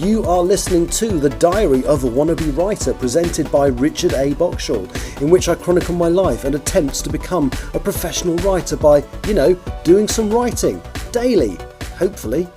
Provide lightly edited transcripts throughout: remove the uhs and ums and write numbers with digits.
You are listening to The Diary of a Wannabe Writer, presented by Richard A. Boxshall, in which I chronicle my life and attempts to become a professional writer by, doing some writing daily, hopefully.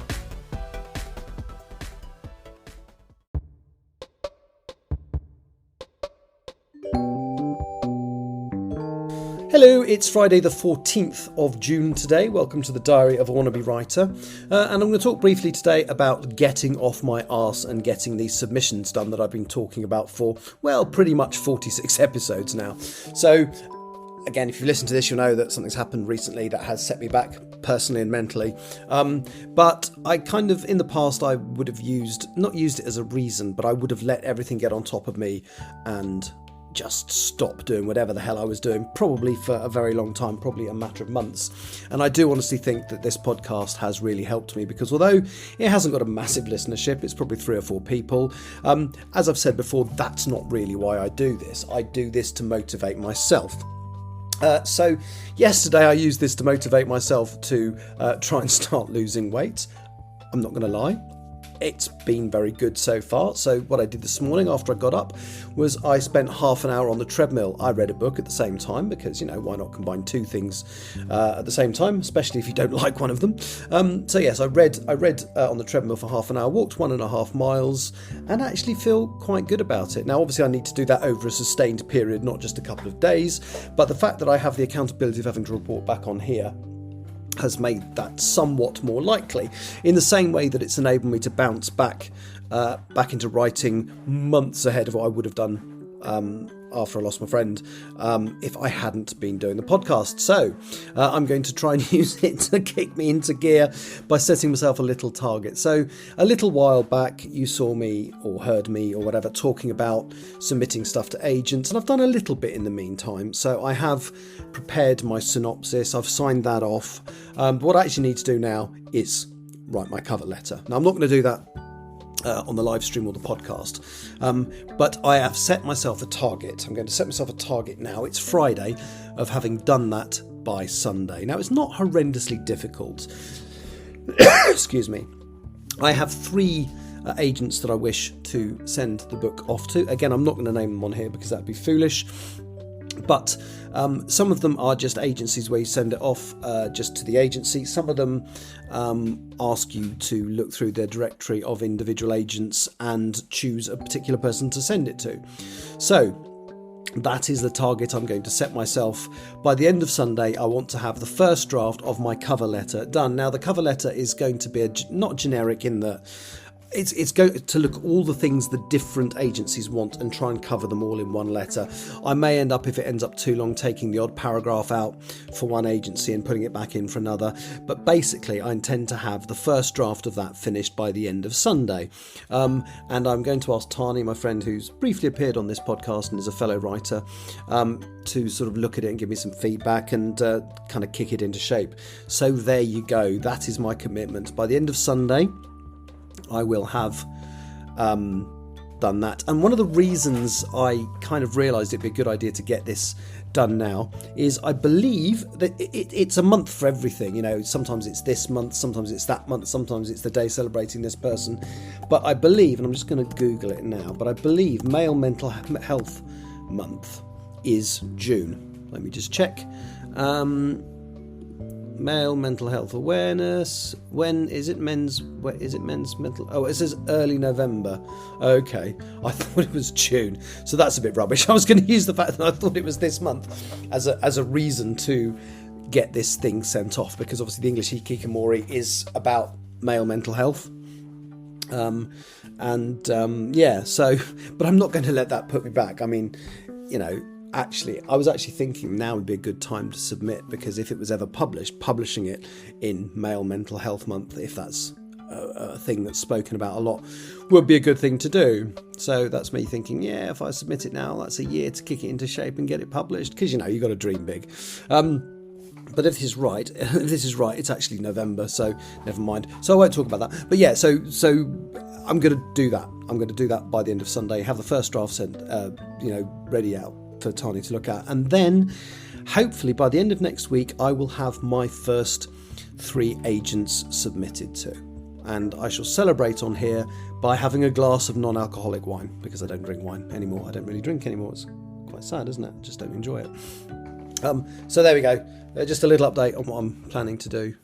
Hello, it's Friday the 14th of June today. Welcome to the Diary of a Wannabe Writer. And I'm going to talk briefly today about getting off my arse and getting these submissions done that I've been talking about for, pretty much 46 episodes now. So, again, if you listen to this, you'll know that something's happened recently that has set me back personally and mentally. But I kind of, in the past, I would have not used it as a reason, but I would have let everything get on top of me and just stop doing whatever the hell I was doing, probably for a very long time, probably a matter of months. And I do honestly think that this podcast has really helped me, because although it hasn't got a massive listenership, it's probably 3 or 4 people. As I've said before, that's not really why I do this. I do this to motivate myself. So yesterday I used this to motivate myself to try and start losing weight. I'm not going to lie. It's been very good so far. So what I did this morning after I got up was I spent half an hour on the treadmill. I read a book at the same time because, why not combine 2 things at the same time, especially if you don't like one of them. So yes, I read on the treadmill for half an hour, walked 1.5 miles, and actually feel quite good about it. Now, obviously I need to do that over a sustained period, not just a couple of days, but the fact that I have the accountability of having to report back on here has made that somewhat more likely, in the same way that it's enabled me to bounce back into writing months ahead of what I would have done after I lost my friend if I hadn't been doing the podcast. So I'm going to try and use it to kick me into gear by setting myself a little target. So a little while back you saw me or heard me or whatever talking about submitting stuff to agents, and I've done a little bit in the meantime. So I have prepared my synopsis, I've signed that off. But what I actually need to do now is write my cover letter. Now I'm not going to do that on the live stream or the podcast, but I have set myself a target. I'm going to set myself a target now. It's Friday, of having done that by Sunday. Now, it's not horrendously difficult. Excuse me. I have 3 agents that I wish to send the book off to. Again, I'm not going to name them on here because that'd be foolish. But some of them are just agencies where you send it off just to the agency. Some of them ask you to look through their directory of individual agents and choose a particular person to send it to. So that is the target I'm going to set myself. By the end of Sunday, I want to have the first draft of my cover letter done. Now, the cover letter is going to be not generic in that it's going to look at all the things the different agencies want and try and cover them all in one letter. I may end up, if it ends up too long, taking the odd paragraph out for one agency and putting it back in for another. But basically, I intend to have the first draft of that finished by the end of Sunday. And I'm going to ask Tani, my friend who's briefly appeared on this podcast and is a fellow writer, to sort of look at it and give me some feedback and kind of kick it into shape. So there you go. That is my commitment. By the end of Sunday, I will have done that. And one of the reasons I kind of realised it'd be a good idea to get this done now is I believe that it's a month for everything. Sometimes it's this month, sometimes it's that month, sometimes it's the day celebrating this person. But I believe, and I'm just going to Google it now, but I believe Male Mental Health Month is June. Let me just check. Male mental health awareness. When is it men's mental? Oh, it says early November. Okay, I thought it was June, so that's a bit rubbish. I was going to use the fact that I thought it was this month as a reason to get this thing sent off, because obviously the English Hikikomori is about male mental health. So, but I'm not going to let that put me back. I mean, I was actually thinking now would be a good time to submit, because if it was ever publishing it in Male Mental Health Month, if that's a thing that's spoken about a lot, would be a good thing to do. So that's me thinking, if I submit it now, that's a year to kick it into shape and get it published, because you've got to dream big. But if this is right, it's actually November, so never mind. So I won't talk about that. But so I'm going to do that. I'm going to do that by the end of Sunday. Have the first draft sent, ready out for Tani to look at, and then hopefully by the end of next week I will have my first 3 agents submitted to. and I shall celebrate on here by having a glass of non-alcoholic wine, because I don't drink wine anymore. I don't really drink anymore. It's quite sad, isn't it? I just don't enjoy it. So there we go. Just a little update on what I'm planning to do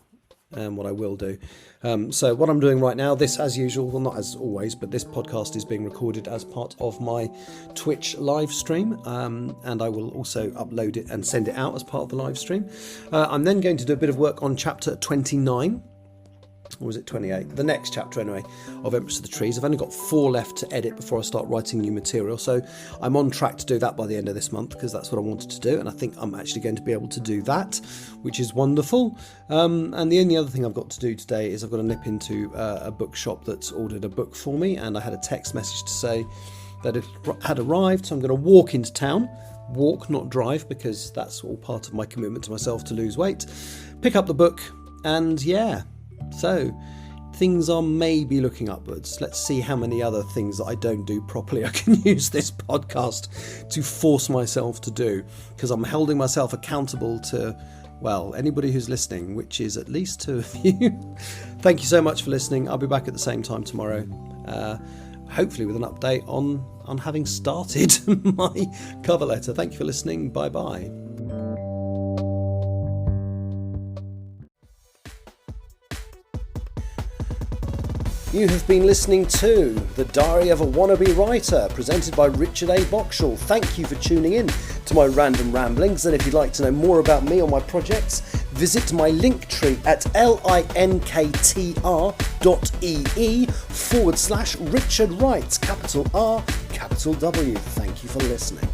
and what I will do. So what I'm doing right now, this as usual, well, not as always, but this podcast is being recorded as part of my Twitch live stream, and I will also upload it and send it out as part of the live stream. I'm then going to do a bit of work on chapter 29. Or was it 28? The next chapter, anyway, of Empress of the Trees. I've only got 4 left to edit before I start writing new material. So I'm on track to do that by the end of this month, because that's what I wanted to do. And I think I'm actually going to be able to do that, which is wonderful. And the only other thing I've got to do today is I've got to nip into a bookshop that's ordered a book for me. And I had a text message to say that it had arrived. So I'm going to walk into town. Walk, not drive, because that's all part of my commitment to myself to lose weight. Pick up the book, and yeah. So things are maybe looking upwards. Let's see how many other things that I don't do properly I can use this podcast to force myself to do, because I'm holding myself accountable to, well, anybody who's listening, which is at least 2 of you. Thank you so much for listening. I'll be back at the same time tomorrow, hopefully with an update on having started my cover letter. Thank you for listening. Bye bye. You have been listening to The Diary of a Wannabe Writer, presented by Richard A. Boxall. Thank you for tuning in to my random ramblings, and if you'd like to know more about me or my projects, visit my link tree at linktr.ee/Richard Wright, capital R, capital W. Thank you for listening.